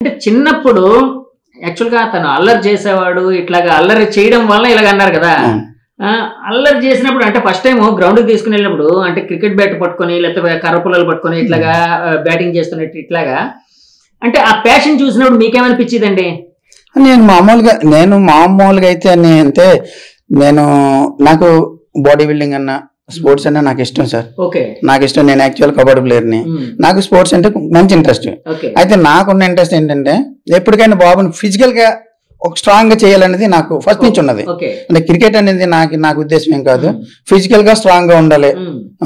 అంటే చిన్నప్పుడు యాక్చువల్ గా తను అల్లరి చేసేవాడు, ఇట్లాగా అల్లరి చేయడం వల్ల ఇలాగ అన్నారు కదా. అల్లరి చేసినప్పుడు అంటే ఫస్ట్ టైం గ్రౌండ్ కి తీసుకుని వెళ్ళినప్పుడు అంటే క్రికెట్ బ్యాట్ పట్టుకొని లేకపోతే కర్ర పుల్లలు పట్టుకొని ఇట్లాగా బ్యాటింగ్ చేస్తున్నట్టు ఇట్లాగా అంటే ఆ ప్యాషన్ చూసినప్పుడు మీకేమనిపించిందండి? నేను మామూలుగా అయితే అంటే నాకు బాడీ బిల్డింగ్ అన్న స్పోర్ట్స్ అన్న నాకు ఇష్టం సార్. నాకు ఇష్టం. నేను యాక్చువల్ కబడ్డీ ప్లేయర్ని. నాకు స్పోర్ట్స్ అంటే మంచి ఇంట్రెస్ట్. అయితే నాకున్న ఇంట్రెస్ట్ ఏంటంటే ఎప్పటికైనా బాబుని ఫిజికల్ గా ఒక స్ట్రాంగ్ గా చేయాలనేది నాకు ఫస్ట్ నుంచి ఉన్నది. అంటే క్రికెట్ అనేది నాకు ఉద్దేశం ఏం కాదు, ఫిజికల్ గా స్ట్రాంగ్ గా ఉండాలి,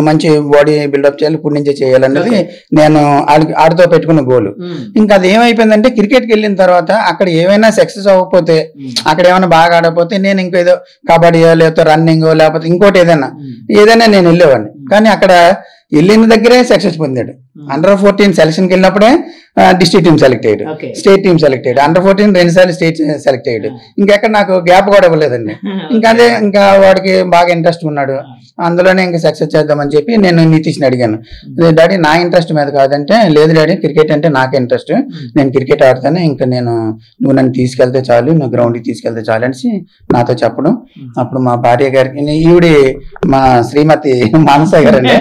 మంచి బాడీ బిల్డప్ చేయాలి, ఇప్పుడు నుంచే చేయాలనేది నేను ఆడితో పెట్టుకున్న గోల్. ఇంకా అది ఏమైపోయిందంటే క్రికెట్ కి వెళ్ళిన తర్వాత అక్కడ ఏమైనా సక్సెస్ అవ్వకపోతే, అక్కడ ఏమైనా బాగా ఆడకపోతే నేను ఇంకేదో కబడ్డీయో లేకపోతే రన్నింగ్ లేకపోతే ఇంకోటి ఏదైనా నేను వెళ్ళేవాడిని. కానీ అక్కడ వెళ్ళిన దగ్గరే సక్సెస్ పొందాడు. అండర్-14 సెలక్షన్కి వెళ్ళినప్పుడే డిస్ట్రిక్ట్ టీమ్ సెలెక్ట్ అయ్యాడు, స్టేట్ టీమ్ సెలెక్ట్ అయ్యాడు, అండర్-14 రెండుసార్లు స్టేట్ సెలెక్ట్ అయ్యాడు. ఇంకెక్కడ నాకు గ్యాప్ కూడా ఇవ్వలేదండి. ఇంకా వాడికి బాగా ఇంట్రెస్ట్ ఉన్నాడు, అందులోనే ఇంకా సక్సెస్ చేద్దామని చెప్పి నేను నితీష్ని అడిగాను, డాడీ నా ఇంట్రెస్ట్ మీద కాదంటే, లేదు డాడీ క్రికెట్ అంటే నాకు ఇంట్రెస్ట్, నేను క్రికెట్ ఆడతాను, ఇంకా నువ్వు నన్ను తీసుకెళ్తే చాలు, నువ్వు గ్రౌండ్కి తీసుకెళ్తే చాలు అనేసి నాతో చెప్పడం. అప్పుడు మా భార్య గారికి, ఈవిడి మా శ్రీమతి మానస గారండి,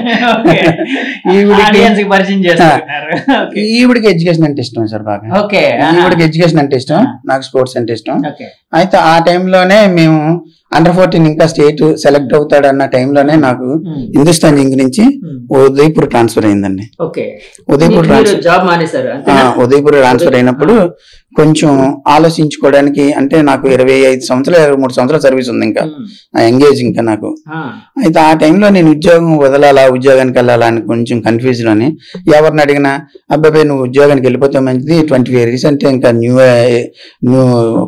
ఈవిడికి ఎడ్యుకేషన్ అంటే ఇష్టం సార్ బాగా. ఈవిడికి ఎడ్యుకేషన్ అంటే ఇష్టం, నాకు స్పోర్ట్స్ అంటే ఇష్టం. అయితే ఆ టైంలోనే మేము అండర్-14 ఇంకా స్టేట్ సెలెక్ట్ అవుతాడు అన్న టైంలోనే నాకు హిందుస్థాన్ జింక్ నుంచి ఉదయపూర్ ట్రాన్స్ఫర్ అయిందండి. ఉదయపూర్ ట్రాన్స్ఫర్ అయినప్పుడు కొంచెం ఆలోచించుకోవడానికి, అంటే నాకు 23 సంవత్సరాల సర్వీస్ ఉంది, ఇంకా ఎంగేజ్ ఇంకా నాకు. అయితే ఆ టైంలో నేను ఉద్యోగం వదలాలా ఉద్యోగానికి వెళ్ళాలా అని కొంచెం కన్ఫ్యూజ్ లోని, ఎవరిని అడిగినా అబ్బాయి నువ్వు ఉద్యోగానికి వెళ్ళిపోతే మంచిది, 25 years అంటే ఇంకా న్యూ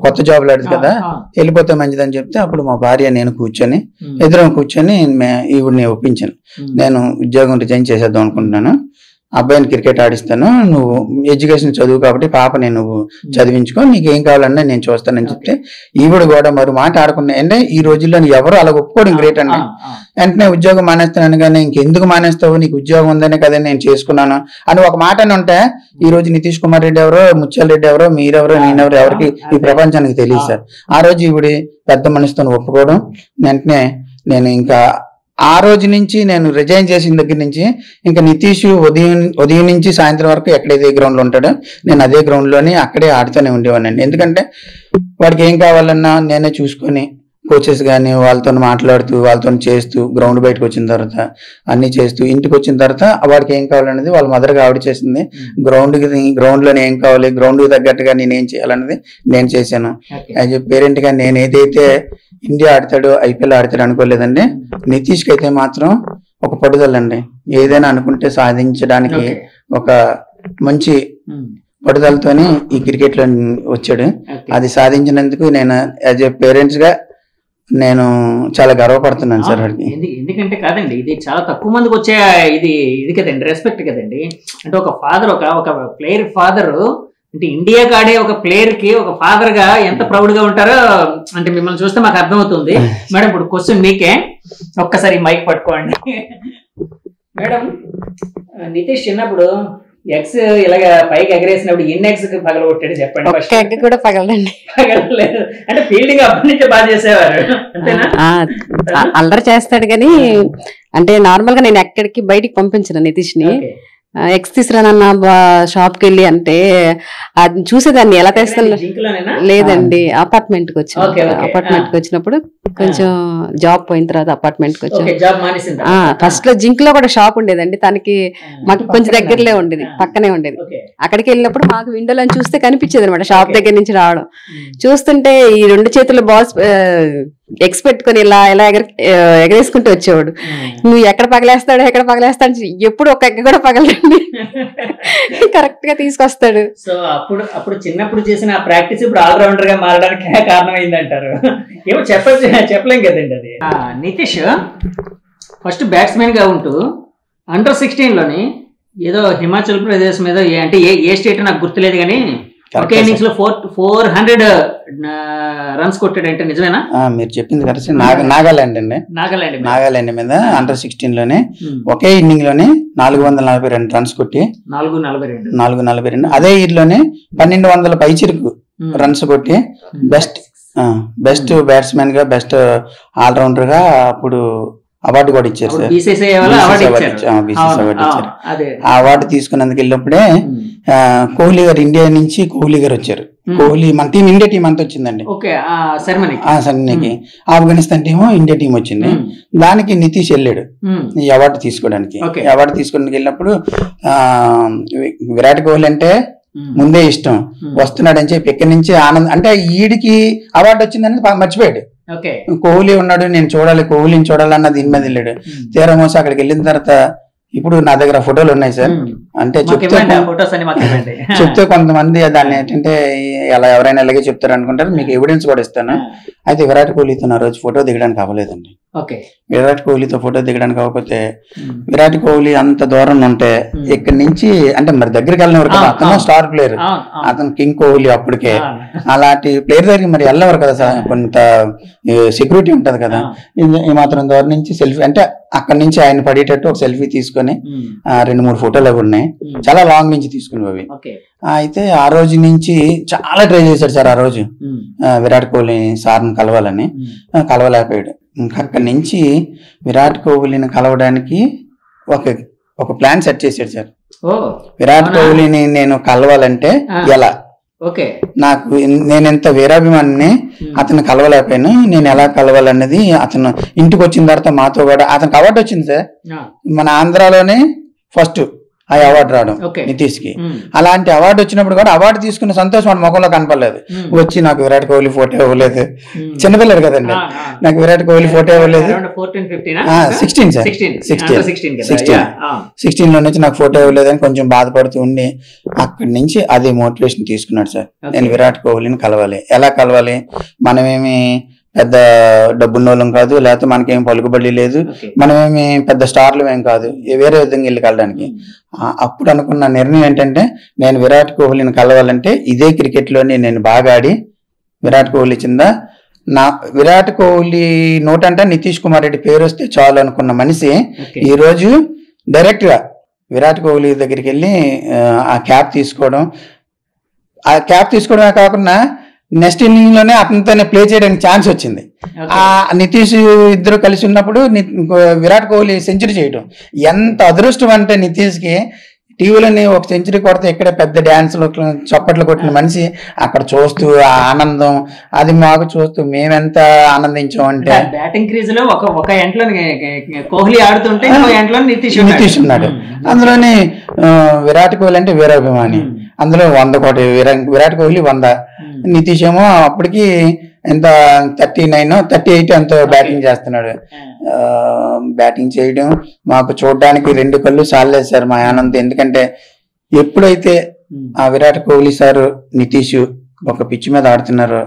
కొత్త జాబ్ లాంటిది కదా, వెళ్ళిపోతే మంచిది అని చెప్తే, అప్పుడు మా భార్య నేను ఎదురు కూర్చొని ఈవిడిని ఒప్పించాను, నేను ఉద్యోగం రిజైన్ చేసేద్దాం అనుకుంటున్నాను, అబ్బాయిని క్రికెట్ ఆడిస్తాను, నువ్వు ఎడ్యుకేషన్ చదువు కాబట్టి పాపని నువ్వు చదివించుకో, నీకు ఏం కావాలన్నా నేను చూస్తానని చెప్తే, ఈవిడ కూడా మరి మాట ఆడకుండా, అంటే ఈ రోజుల్లో ఎవరు అలా ఒప్పుకోవడం గ్రేట్ అండి. వెంటనే ఉద్యోగం మానేస్తున్నాను, కానీ ఇంకెందుకు మానేస్తావు, నీకు ఉద్యోగం ఉందనే కదా నేను చేసుకున్నాను అని ఒక మాట అని ఉంటే, ఈ రోజు నితీష్ కుమార్ రెడ్డి ఎవరో, ముత్యాల రెడ్డి ఎవరో, మీరెవరో, నేనెవరో ఎవరికి ఈ ప్రపంచానికి తెలియదు సార్. ఆ రోజు ఈవిడి పెద్ద మనసుతో ఒప్పుకోవడం, వెంటనే నేను ఇంకా ఆ రోజు నుంచి నేను రిజైన్ చేసిన దగ్గర నుంచి ఇంకా నితీష్ ఉదయం నుంచి సాయంత్రం వరకు ఎక్కడైతే గ్రౌండ్ లో ఉంటాడో నేను అదే గ్రౌండ్ లోని అక్కడే ఆడుతూనే ఉండేవాడిని. ఎందుకంటే వాడికి ఏం కావాలన్నా నేనే చూసుకొని, కోచెస్ కానీ వాళ్ళతో మాట్లాడుతూ వాళ్ళతో చేస్తూ, గ్రౌండ్ బయటకు వచ్చిన తర్వాత అన్ని చేస్తూ, ఇంటికి వచ్చిన తర్వాత వాడికి ఏం కావాలనేది వాళ్ళ మదర్గా ఆవిడ చేసింది. గ్రౌండ్లోనే ఏం కావాలి, గ్రౌండ్కి తగ్గట్టుగా నేనేం చేయాలనేది నేను చేశాను. యాజ్ ఎ పేరెంట్గా నేను ఏదైతే ఇండియా ఆడతాడు, ఐపీఎల్ ఆడతాడు అనుకోలేదండి. నితీష్కి అయితే మాత్రం ఒక పట్టుదలండి, ఏదైనా అనుకుంటే సాధించడానికి ఒక మంచి పట్టుదలతోనే ఈ క్రికెట్ లో వచ్చాడు. అది సాధించినందుకు నేను యాజ్ ఎ పేరెంట్స్ గా నేను చాలా గర్వపడుతున్నాను సార్. ఎందుకంటే కాదండి, ఇది చాలా తక్కువ మందికి వచ్చే ఇది కదండి, రెస్పెక్ట్ కదండి. అంటే ఒక ఫాదర్, ఒక ప్లేయర్ ఫాదర్, అంటే ఇండియాకి ఆడే ఒక ప్లేయర్ కి ఒక ఫాదర్ గా ఎంత ప్రౌడ్ గా ఉంటారో అంటే మిమ్మల్ని చూస్తే మాకు అర్థమవుతుంది. మేడం ఇప్పుడు క్వశ్చన్ మీకే, ఒక్కసారి మైక్ పట్టుకోండి. మేడం, నితీష్ చిన్నప్పుడు ఎగ్స్ ఇలాగ పైకి ఎగరేసినప్పుడు ఎన్ని ఎగ్స్ పగలగొట్టాడు చెప్పండి. ఫస్ట్ ఎగ్ కూడా పగలదండి. పగలలేదు అంటే ఫీల్డింగ్ అప్పటి నుంచే బాగా చేసేవారు అంతేనా? అల్లరి చేస్తాడు కానీ, అంటే నార్మల్ గా నేను ఎక్కడికి బయటికి పంపించను నితీష్ ని. ఎగ్స్ తీసుకురానన్న షాప్ కి వెళ్ళి అంటే అది చూసేదాన్ని ఎలా తెస్తాను. లేదండి, అపార్ట్మెంట్ కి వచ్చినప్పుడు కొంచెం జాబ్ పోయిన తర్వాత అపార్ట్మెంట్ కి వచ్చాను. ఫస్ట్ లో జింక్ లో కూడా షాప్ ఉండేదండి, తనకి మాకు కొంచెం దగ్గరలో ఉండేది, పక్కనే ఉండేది. అక్కడికి వెళ్ళినప్పుడు మాకు విండోలో చూస్తే కనిపించేది అనమాట, షాప్ దగ్గర నుంచి రావడం. చూస్తుంటే ఈ 2 చేతుల బాల్స్ ఎగ్స్ పెట్టుకుని ఇలా ఎగరేసుకుంటూ వచ్చేవాడు. నువ్వు ఎక్కడ పగలేస్తాడు ఎప్పుడు ఒక ఎగ్గ కూడా పగలండి, కరెక్ట్ గా తీసుకొస్తాడు. సో అప్పుడు చిన్నప్పుడు చేసిన ప్రాక్టీస్ ఇప్పుడు ఆల్రౌండర్ గా మారడానికి కారణం అయిందంటారు. ఏమో చెప్పలేం కదండి అది. నితీష్ ఫస్ట్ బ్యాట్స్మెన్ గా ఉంటూ అండర్-16 లోని ఏదో హిమాచల్ ప్రదేశ్ మీద, అంటే ఏ స్టేట్ నాకు గుర్తులేదు కానీ ఒకే ఇన్నింగ్స్ లో 400 రన్స్ కొట్టాడంటే నిజమేనా? మీరు చెప్పింది కరెక్ట్. నాగాలాండ్ అండి, నాగాలాండ్ మీద అండర్-16 లోనే ఒకే ఇన్నింగ్ లోనే 442 రన్స్ కొట్టి 442 అదే ఇయర్ లోనే 1200 పైచిరుకు రన్స్ కొట్టి బెస్ట్ బ్యాట్స్మెన్ గా, బెస్ట్ ఆల్రౌండర్ గా అప్పుడు అవార్డు కూడా ఇచ్చారు సార్. BCCI అవార్డు ఇచ్చారు. ఆ అవార్డు తీసుకున్నందుకు వెళ్ళినప్పుడే కోహ్లీ గారు, ఇండియా నుంచి కోహ్లీ గారు వచ్చారు. కోహ్లీ మన టీం, ఇండియా టీం అంతా వచ్చిందండి సెరమనీకి. ఆఫ్ఘనిస్తాన్ టీము, ఇండియా టీం వచ్చింది. దానికి నితీష్ వెళ్ళాడు ఈ అవార్డు తీసుకోవడానికి. అవార్డు తీసుకోవడానికి వెళ్ళినప్పుడు విరాట్ కోహ్లీ అంటే ముందే ఇష్టం, వస్తున్నాడని చెప్పి ఇక్కడి నుంచి ఆనందం, అంటే ఈడికి అవార్డు వచ్చిందని మర్చిపోయాడు. కోహ్లీ ఉన్నాడు, నేను చూడాలి, కోహ్లీని చూడాలన్న దీని మీద వెళ్ళాడు. తీరా మోసం అక్కడికి వెళ్ళిన తర్వాత ఇప్పుడు నా దగ్గర ఫోటోలు ఉన్నాయి సార్. అంటే చెప్తే కొంతమంది దాన్ని ఏంటంటే అలా ఎవరైనా ఇలాగే చెప్తారు అనుకుంటారు. మీకు ఎవిడెన్స్ కూడా ఇస్తాను. అయితే విరాట్ కోహ్లీతో నా రోజు ఫోటో దిగడానికి అవ్వలేదండి. విరాట్ కోహ్లీతో ఫోటో దిగడానికి అవ్వకపోతే విరాట్ కోహ్లీ అంత దూరం ఉంటే ఇక్కడి నుంచి అంటే మరి దగ్గరికి వెళ్ళినవారు కదా, అతను స్టార్ ప్లేయర్, అతను కింగ్ కోహ్లీ అప్పటికే. అలాంటి ప్లేయర్ దగ్గరికి మరి వెళ్ళేవారు కదా సార్, కొంత సెక్యూరిటీ ఉంటది కదా. ఈ మాత్రం దూరం నుంచి సెల్ఫీ, అంటే అక్కడి నుంచి ఆయన పడేటట్టు ఒక సెల్ఫీ తీసుకొని 2-3 ఫోటోలు అవి ఉన్నాయి, చాలా లాంగ్ నుంచి తీసుకునేవి. అయితే ఆ రోజు నుంచి చాలా ట్రై చేశాడు సార్. ఆ రోజు విరాట్ కోహ్లీ సార్ని కలవాలని కలవలేకపోయాడు. ఇంకా అక్కడి నుంచి విరాట్ కోహ్లీని కలవడానికి ఒక ప్లాన్ సెట్ చేశాడు సార్. విరాట్ కోహ్లీని నేను కలవాలంటే ఎలా, నాకు నేనెంత వీరాభిమానిని, అతను కలవలేకపోయాను, నేను ఎలా కలవాలన్నది అతను ఇంటికి వచ్చిన తర్వాత మాతో కూడా అతనికి అవార్డు వచ్చింది సార్. మన ఆంధ్రాలోనే ఫస్ట్ ఆ అవార్డు రావడం నితీష్ కి. అలాంటి అవార్డు వచ్చినప్పుడు కూడా అవార్డు తీసుకున్న సంతోషం వాడి ముఖంలో కనపడలేదు. వచ్చి నాకు విరాట్ కోహ్లీ ఫోటో ఇవ్వలేదు, చిన్నపిల్లడు కదండి, నాకు విరాట్ కోహ్లీ ఫోటో ఇవ్వలేదు. 16 లో నుంచి నాకు ఫోటో ఇవ్వలేదని కొంచెం బాధపడుతూ ఉండి అక్కడి నుంచి అదే మోటివేషన్ తీసుకున్నాడు సార్. నేను విరాట్ కోహ్లీని కలవాలి. ఎలా కలవాలి, మనమేమి పెద్ద డబ్బున్నోళ్ళం కాదు, లేకపోతే మనకేం పలుకుబడి లేదు, మనమేమి పెద్ద స్టార్లు ఏం కాదు, వేరే విధంగా వెళ్ళి కలడానికి. అప్పుడు అనుకున్న నిర్ణయం ఏంటంటే నేను విరాట్ కోహ్లీని కలవాలంటే ఇదే క్రికెట్ లోనే నేను బాగా ఆడి విరాట్ కోహ్లీ చిందా నా విరాట్ కోహ్లీ నోటంటే నితీష్ కుమార్ రెడ్డి పేరు వస్తే చాలు అనుకున్న మనిషి ఈ రోజు డైరెక్ట్ గా విరాట్ కోహ్లీ దగ్గరికి వెళ్ళి ఆ క్యాప్ తీసుకోవడమే కాకుండా నెక్స్ట్ ఇన్నింగ్ లోనే అతనితోనే ప్లే చేయడానికి ఛాన్స్ వచ్చింది. ఆ నితీష్ ఇద్దరు కలిసి ఉన్నప్పుడు విరాట్ కోహ్లీ సెంచరీ చేయడం ఎంత అదృష్టం అంటే నితీష్ కి టీవీలోని ఒక సెంచరీ కొడితే ఇక్కడ పెద్ద డ్యాన్స్లు చప్పట్లు కొట్టిన మనిషి అక్కడ చూస్తూ ఆ ఆనందం, అది మాకు చూస్తూ మేమెంత ఆనందించాం అంటే బ్యాటింగ్ క్రీజ్ లో ఒక ఎంట్లో కోహ్లీ ఆడుతుంటే నితీష్ ఉన్నాడు. అందులోని విరాట్ కోహ్లీ అంటే వీరాభిమాని, అందులో 100 కోటి విరాట్ కోహ్లీ 100, నితీష్ ఏమో అప్పటికి ఎంత 38 ఎంతో బ్యాటింగ్ చేస్తున్నాడు. బ్యాటింగ్ చేయడం మాకు చూడడానికి 2 కళ్ళు చాలలేదు సార్ మా ఆనందం. ఎందుకంటే ఎప్పుడైతే ఆ విరాట్ కోహ్లీ సార్ నితీష్ ఒక పిచ్ మీద ఆడుతున్నారో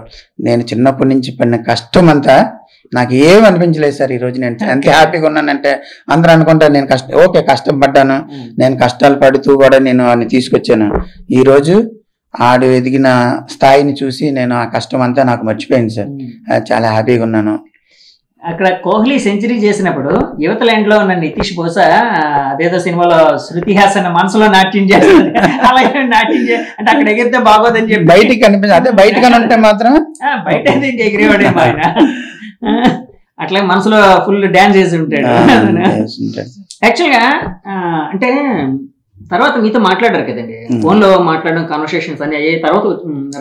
నేను చిన్నప్పటి నుంచి పడిన కష్టం అంతా నాకు ఏమి అనిపించలేదు సార్. ఈ రోజు నేను ఎంత హ్యాపీగా ఉన్నానంటే అందరూ అనుకుంటారు నేను కష్టం పడ్డాను, నేను కష్టాలు పడుతూ కూడా నేను వాడిని తీసుకొచ్చాను. ఈ రోజు ఆడు ఎదిగిన స్థాయిని చూసి నేను ఆ కష్టం అంతా నాకు మర్చిపోయింది సార్. చాలా హ్యాపీగా ఉన్నాను. అక్కడ కోహ్లీ సెంచరీ చేసినప్పుడు యువత ల్యాండ్ లో ఉన్న నితీష్ బహుశా అదేదో సినిమాలో శృతి హాసన్ మనసులో నాట్యం చేస్తుంది, అలాగే నాట్యం అంటే అక్కడ ఎగిరితే బాగోదని చెప్పి బయటికి కనిపించింది. అదే బయటగా ఉంటే మాత్రం బయట ఎగిరేవాడేమో ఆయన, అట్లా మనసులో ఫుల్ డాన్స్ చేసి ఉంటాడు. యాక్చువల్ గా అంటే తర్వాత మీతో మాట్లాడారు కదండి, ఫోన్ లో మాట్లాడడం కాన్వర్సేషన్స్ అని అయ్యే తర్వాత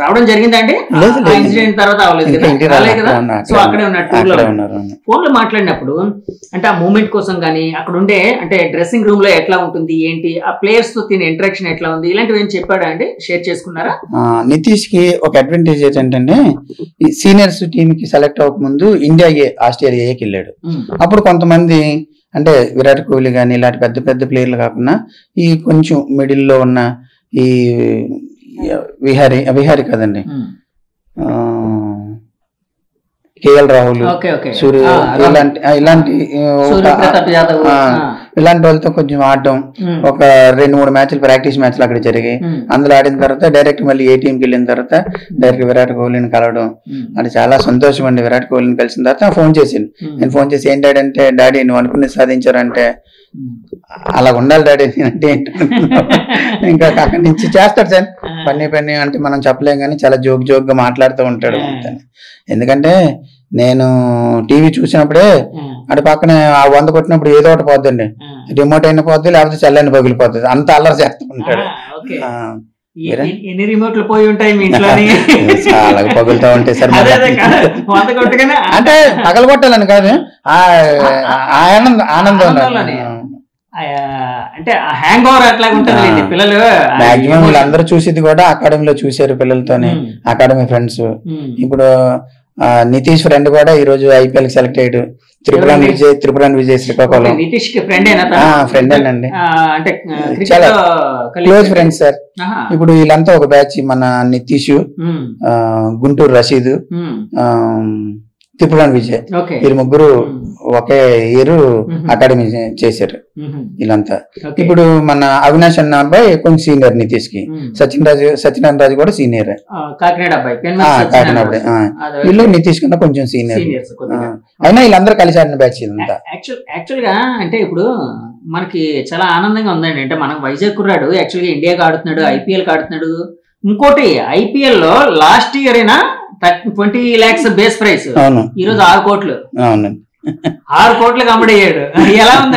రావడం జరిగిందండి. ఇన్సిడెంట్ తర్వాత అవ్వలేదు కదా, సో అక్కడే ఉన్నాడు టూర్ లో. ఫోన్ లో మాట్లాడినప్పుడు అంటే ఆ మూమెంట్ కోసం కానీ అక్కడ ఉండే అంటే డ్రెస్సింగ్ రూమ్ లో ఎట్లా ఉంటుంది ఏంటి, ఆ ప్లేయర్స్ తో తినే ఇంటరాక్షన్ ఎట్లా ఉంది, ఇలాంటివి ఏం చెప్పాడా అండి, షేర్ చేసుకున్నారా? నితీష్ కి ఒక అడ్వాంటేజ్ ఏంటంటే సీనియర్స్ టీమ్ కి సెలెక్ట్ అవ్వక ముందు ఇండియా ఆస్ట్రేలియా ఏకి వెళ్ళాడు. అప్పుడు కొంతమంది అంటే విరాట్ కోహ్లీ కానీ ఇలాంటి పెద్ద పెద్ద ప్లేయర్లు కాకుండా ఈ కొంచెం మిడిల్లో ఉన్న ఈ విహారీ కదండి, కేఎల్ రాహుల్, సూర్య ఇలాంటి ఇలాంటి వాళ్ళతో కొంచెం ఆడటం, ఒక 2-3 మ్యాచ్లు ప్రాక్టీస్ మ్యాచ్లు అక్కడ జరిగాయి. అందులో ఆడిన తర్వాత డైరెక్ట్ మళ్ళీ ఏ టీంకి వెళ్ళిన తర్వాత డైరెక్ట్ విరాట్ కోహ్లీని కలవడం, అది చాలా సంతోషం అండి. విరాట్ కోహ్లీని కలిసిన తర్వాత ఫోన్ చేసింది. నేను ఫోన్ చేసి ఏంటంటే, డాడీ నువ్వు అనుకున్నది సాధించారంటే, అలా ఉండాలి డాడీ అంటే ఇంకా అక్కడి నుంచి చేస్తాడు సార్ పని అంటే మనం చెప్పలేం కానీ చాలా జోక్ గా మాట్లాడుతూ ఉంటాడు. ఎందుకంటే నేను టీవీ చూసినప్పుడే అటు పక్కనే ఆ 100 కొట్టినప్పుడు ఏదో ఒకటి పోద్దండి, రిమోట్ అయిన పోద్ది, లేకపోతే చల్లని పగిలిపోతుంది, అంత అల్లరి చేస్తూ ఉంటాడు. ఎన్ని రిమోట్లు పోయి ఉంటాయి మీ ఇంట్లో? చాలా పగులుతూ ఉంటాయి సార్. అంటే పగలగొట్టాలని కాదు, ఆనందం అంటే హ్యాంగ్ ఓవర్ అట్లా ఉంటుంది పిల్లలు. మాక్సిమం వీళ్ళందరూ చూసేది కూడా అకాడమీలో చూసారు పిల్లలతోనే, అకాడమీ ఫ్రెండ్స్. ఇప్పుడు నితీష్ ఫ్రెండ్ కూడా ఈ రోజు ఐపీఎల్ కి సెలెక్ట్ అయ్యాడు. త్రిపురాన్ విజయ్ శ్రీకాకుళం. నితీష్ కి ఫ్రెండ్ అండి, చాలా క్లోజ్ ఫ్రెండ్స్ సార్. ఇప్పుడు వీళ్ళంతా ఒక బ్యాచ్, మన నితీష్, గుంటూరు రషీద్, త్రిపురాన్ విజయ్, వీరు ముగ్గురు ఒకే ఇయర్ అకాడమీ చేశారు వీళ్ళంతా. ఇప్పుడు మన అవినాష్ అన్న అబ్బాయి కొంచెం సీనియర్ నితీష్ కి, సత్యనారాయణ రాజు కూడా సీనియర్, కాకినాడ అబ్బాయి. వీళ్ళు నితీష్ కన్నా కొంచెం సీనియర్, అయినా వీళ్ళందరూ కలిసి ఆడిన బ్యాచ్ ఇదంతా. యాక్చువల్ గా అంటే ఇప్పుడు మనకి చాలా ఆనందంగా ఉందండి. అంటే మనం వైజాగ్ కుర్రాడు యాక్చువల్ గా ఇండియాకి ఆడుతున్నాడు, ఐపీఎల్ కి ఆడుతున్నాడు. ఇంకోటి ఐపీఎల్ లో లాస్ట్ ఇయర్ అయినా 20 lakhs బేస్ ప్రైస్, ఈ రోజు 6 కోట్లు. 6 కోట్లకు అమ్ముడయ్యాడు. ఎలా ఉంది?